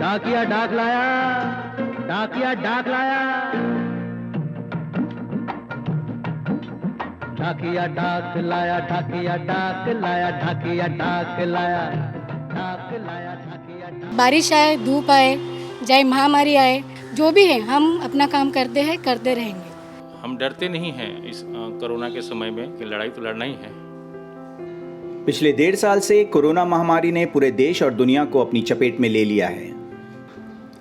डाकिया डाक लाया, डाकिया डाक लाया, डाकिया डाक लाया, डाकिया डाक लाया, डाकिया डाक लाया, डाक लाया, डाकिया डाक। बारिश आए, धूप आए, चाहे महामारी आए, जो भी है हम अपना काम करते हैं, करते रहेंगे। हम डरते नहीं हैं इस कोरोना के समय में कि लड़ाई तो लड़ना ही है। पिछले 1.5 साल से कोरोना महामारी ने पूरे देश और दुनिया को अपनी चपेट में ले लिया है।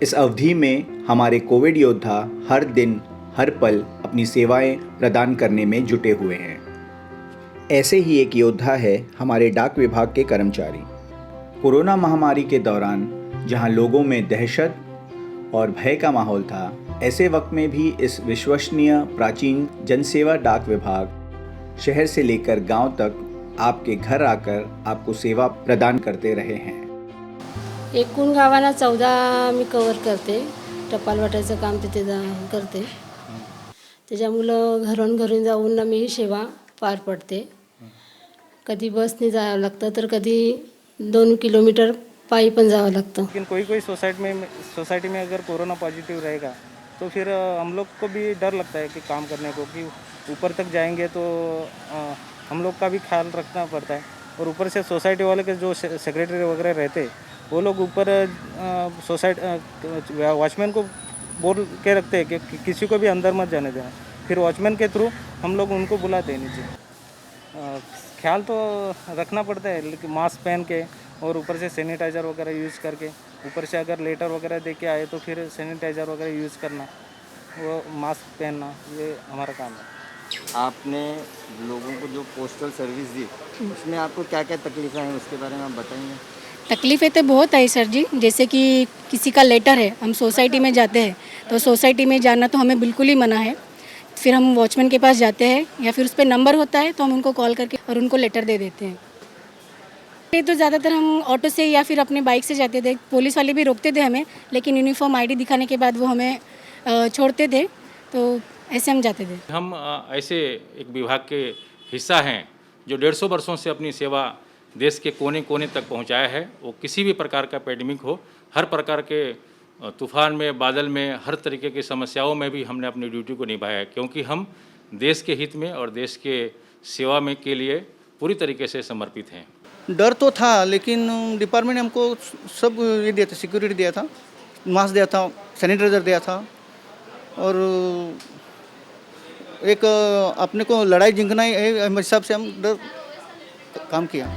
इस अवधि में हमारे कोविड योद्धा हर दिन हर पल अपनी सेवाएं प्रदान करने में जुटे हुए हैं। ऐसे ही एक योद्धा है हमारे डाक विभाग के कर्मचारी। कोरोना महामारी के दौरान जहां लोगों में दहशत और भय का माहौल था, ऐसे वक्त में भी इस विश्वसनीय प्राचीन जनसेवा डाक विभाग शहर से लेकर गांव तक आपके घर आकर आपको सेवा प्रदान करते रहे हैं। एकूण गावाला 14 मी कव्हर करते, टपाल वाटायचं काम तिथे करते, त्याच्यामुळं घरून जाऊन मी ही सेवा पार पडते। कधी बसने जावं लागतं तर कधी 2 किलोमीटर पायी पण जावं लागतं। लेकिन कोई सोसाइटी में अगर कोरोना पॉजिटिव रहेगा तो फिर हम लोग को भी डर लगता है कि काम करने को, कि ऊपर तक जाएंगे तो हम लोग का भी ख्याल रखना पड़ता है। और ऊपर से सोसाइटी वाले के जो सेक्रेटरी वगैरह रहते हैं वो लोग ऊपर वॉचमैन को बोल के रखते हैं कि किसी को भी अंदर मत जाने देना। फिर वॉचमैन के थ्रू हम लोग उनको बुलाते हैं नीचे। ख्याल तो रखना पड़ता है, लेकिन मास्क पहन के और ऊपर से सैनिटाइज़र वगैरह यूज़ करके, ऊपर से अगर लेटर वगैरह दे के आए तो फिर सैनिटाइज़र वगैरह यूज़ करना, वो मास्क पहनना, ये हमारा काम है। आपने लोगों को जो पोस्टल सर्विस दी उसमें आपको क्या क्या तकलीफ़ें हैं उसके बारे में आप बताएंगे? तकलीफ़ें तो बहुत आई सर जी, जैसे कि किसी का लेटर है, हम सोसाइटी में जाते हैं तो सोसाइटी में जाना तो हमें बिल्कुल ही मना है। फिर हम वॉचमैन के पास जाते हैं या फिर उस पर नंबर होता है तो हम उनको कॉल करके और उनको लेटर दे देते हैं। ये तो ज़्यादातर हम ऑटो से या फिर अपने बाइक से जाते थे। पुलिस वाले भी रोकते थे हमें, लेकिन यूनिफॉर्म आईडी दिखाने के बाद वो हमें छोड़ते थे, तो ऐसे हम जाते थे। हम ऐसे एक विभाग के हिस्सा हैं जो 150 वर्षों से अपनी सेवा देश के कोने कोने तक पहुंचाया है। वो किसी भी प्रकार का पैंडेमिक हो, हर प्रकार के तूफान में, बादल में, हर तरीके की समस्याओं में भी हमने अपनी ड्यूटी को निभाया है, क्योंकि हम देश के हित में और देश के सेवा में के लिए पूरी तरीके से समर्पित हैं। डर तो था, लेकिन डिपार्टमेंट ने हमको सब ये दिया था, सिक्योरिटी दिया था, मास्क दिया था, सैनिटाइज़र दिया था, और एक अपने को लड़ाई जिंकना है मेरे हिसाब से हम डर काम किया।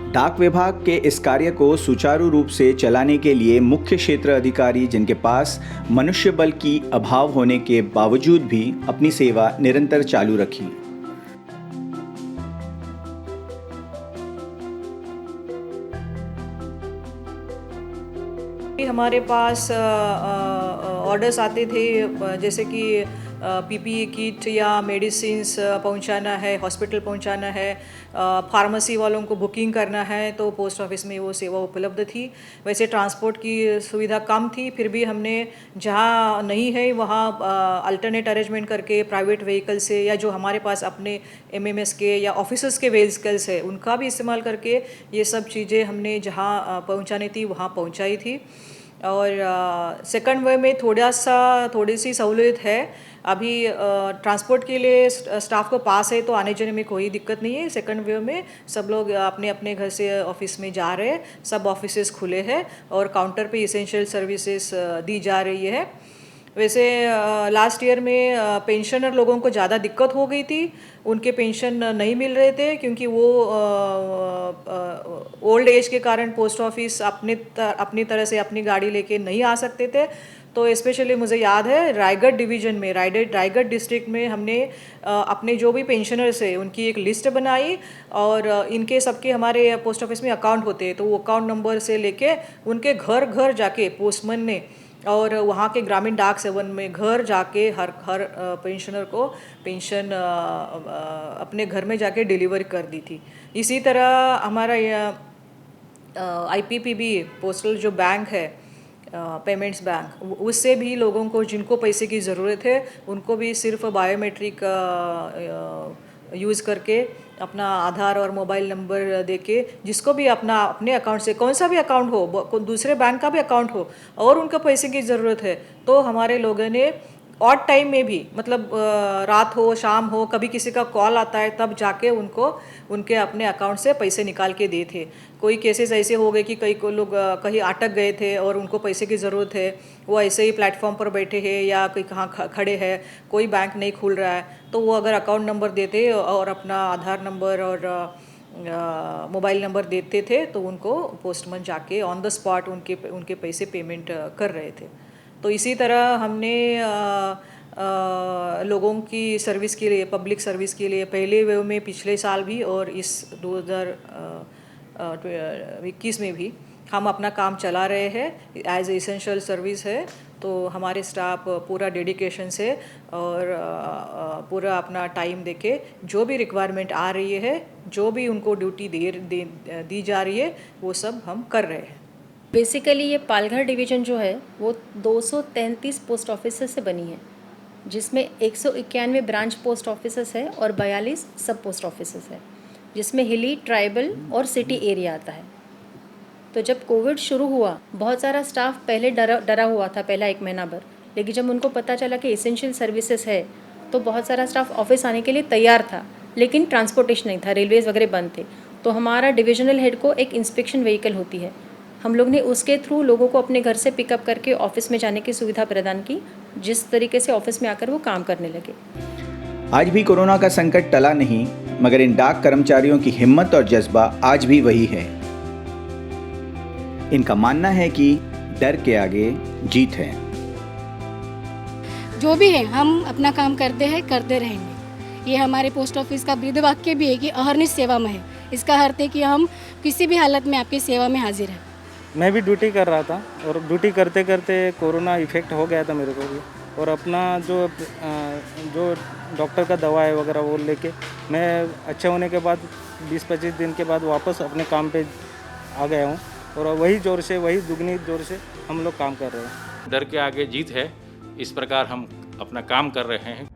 डाक विभाग के इस कार्य को सुचारू रूप से चलाने के लिए मुख्य क्षेत्र अधिकारी, जिनके पास मनुष्य बल की अभाव होने के बावजूद भी अपनी सेवा निरंतर चालू रखी। हमारे पास ऑर्डर्स आते थे, जैसे कि पीपीई किट या मेडिसिन्स पहुंचाना है, हॉस्पिटल पहुंचाना है, फार्मेसी वालों को बुकिंग करना है, तो पोस्ट ऑफिस में वो सेवा उपलब्ध थी। वैसे ट्रांसपोर्ट की सुविधा कम थी, फिर भी हमने जहां नहीं है वहां अल्टरनेट अरेंजमेंट करके प्राइवेट व्हीकल से, या जो हमारे पास अपने एमएमएस के या ऑफिसर्स के व्हीकल्स है उनका भी इस्तेमाल करके ये सब चीज़ें हमने जहां पहुंचानी थी वहां पहुंचाई थी। और सेकंड वेव में थोड़ी सी सहूलियत है। अभी ट्रांसपोर्ट के लिए स्टाफ को पास है तो आने जाने में कोई दिक्कत नहीं है। सेकंड वेव में सब लोग अपने अपने घर से ऑफिस में जा रहे हैं, सब ऑफिसेस खुले हैं और काउंटर पे इसेंशियल सर्विसेज दी जा रही है। वैसे लास्ट ईयर में पेंशनर लोगों को ज़्यादा दिक्कत हो गई थी, उनके पेंशन नहीं मिल रहे थे, क्योंकि वो ओल्ड एज के कारण पोस्ट ऑफिस अपनी तरह से अपनी गाड़ी लेके नहीं आ सकते थे। तो स्पेशली मुझे याद है रायगढ़ डिवीज़न में, रायगढ़ डिस्ट्रिक्ट में हमने अपने जो भी पेंशनर्स है उनकी एक लिस्ट बनाई, और इनके सबके हमारे पोस्ट ऑफिस में अकाउंट होते हैं, तो वो अकाउंट नंबर से लेके उनके घर घर जाके पोस्टमैन ने और वहाँ के ग्रामीण डाक सेवन में घर जाके हर पेंशनर को पेंशन अपने घर में जाके डिलीवर कर दी थी। इसी तरह हमारा IPPB पोस्टल जो बैंक है, पेमेंट्स बैंक, उससे भी लोगों को जिनको पैसे की ज़रूरत है उनको भी सिर्फ बायोमेट्रिक यूज़ करके अपना आधार और मोबाइल नंबर देके जिसको भी अपने अकाउंट से कौन सा भी अकाउंट हो, दूसरे बैंक का भी अकाउंट हो और उनको पैसे की ज़रूरत है तो हमारे लोगों ने ऑड टाइम में भी मतलब रात हो शाम हो कभी किसी का कॉल आता है तब जाके उनको उनके अपने अकाउंट से पैसे निकाल के दिए थे। कोई केसेस ऐसे हो गए कि कई को लोग कहीं अटक गए थे और उनको पैसे की ज़रूरत है, वो ऐसे ही प्लेटफॉर्म पर बैठे हैं या कोई कहाँ खड़े हैं, कोई बैंक नहीं खुल रहा है, तो वो अगर अकाउंट नंबर देते और अपना आधार नंबर और मोबाइल नंबर देते थे तो उनको पोस्टमैन जाके ऑन द स्पॉट उनके पैसे पेमेंट कर रहे थे। तो इसी तरह हमने लोगों की सर्विस के लिए, पब्लिक सर्विस के लिए पहले वेव में पिछले साल भी और इस 2021 में भी हम अपना काम चला रहे हैं। एज एसेंशियल सर्विस है तो हमारे स्टाफ पूरा डेडिकेशन से और पूरा अपना टाइम देके जो भी रिक्वायरमेंट आ रही है, जो भी उनको ड्यूटी दी जा रही है वो सब हम कर रहे हैं। बेसिकली ये पालघर डिवीज़न जो है वो 233 पोस्ट ऑफिसेस से बनी है, जिसमें 191 ब्रांच पोस्ट ऑफिसेस है और 42 सब पोस्ट ऑफिसेस है, जिसमें हिली, ट्राइबल और सिटी एरिया आता है। तो जब कोविड शुरू हुआ बहुत सारा स्टाफ पहले डरा हुआ था पहला 1 महीना भर, लेकिन जब उनको पता चला कि एसेंशियल सर्विसेज है तो बहुत सारा स्टाफ ऑफिस आने के लिए तैयार था, लेकिन ट्रांसपोर्टेशन नहीं था, रेलवेज़ वगैरह बंद थे। तो हमारा डिविजनल हेड को एक इंस्पेक्शन व्हीकल होती है, हम लोग ने उसके थ्रू लोगों को अपने घर से पिकअप करके ऑफिस में जाने की सुविधा प्रदान की, जिस तरीके से ऑफिस में आकर वो काम करने लगे। आज भी कोरोना का संकट टला नहीं, मगर इन डाक कर्मचारियों की हिम्मत और जज्बा आज भी वही है। इनका मानना है कि डर के आगे जीत है। जो भी है हम अपना काम करते हैं, करते रहेंगे। ये हमारे पोस्ट ऑफिस का ब्रीद वाक्य भी है कि अहर्निश सेवा में है। इसका अर्थ है कि हम किसी भी हालत में आपकी सेवा में हाजिर हैं। मैं भी ड्यूटी कर रहा था और ड्यूटी करते करते कोरोना इफ़ेक्ट हो गया था मेरे को भी, और अपना जो डॉक्टर का दवा है वगैरह वो लेके मैं अच्छे होने के बाद 20-25 दिन के बाद वापस अपने काम पे आ गया हूँ और वही जोर से, वही दुगनी जोर से हम लोग काम कर रहे हैं। डर के आगे जीत है, इस प्रकार हम अपना काम कर रहे हैं।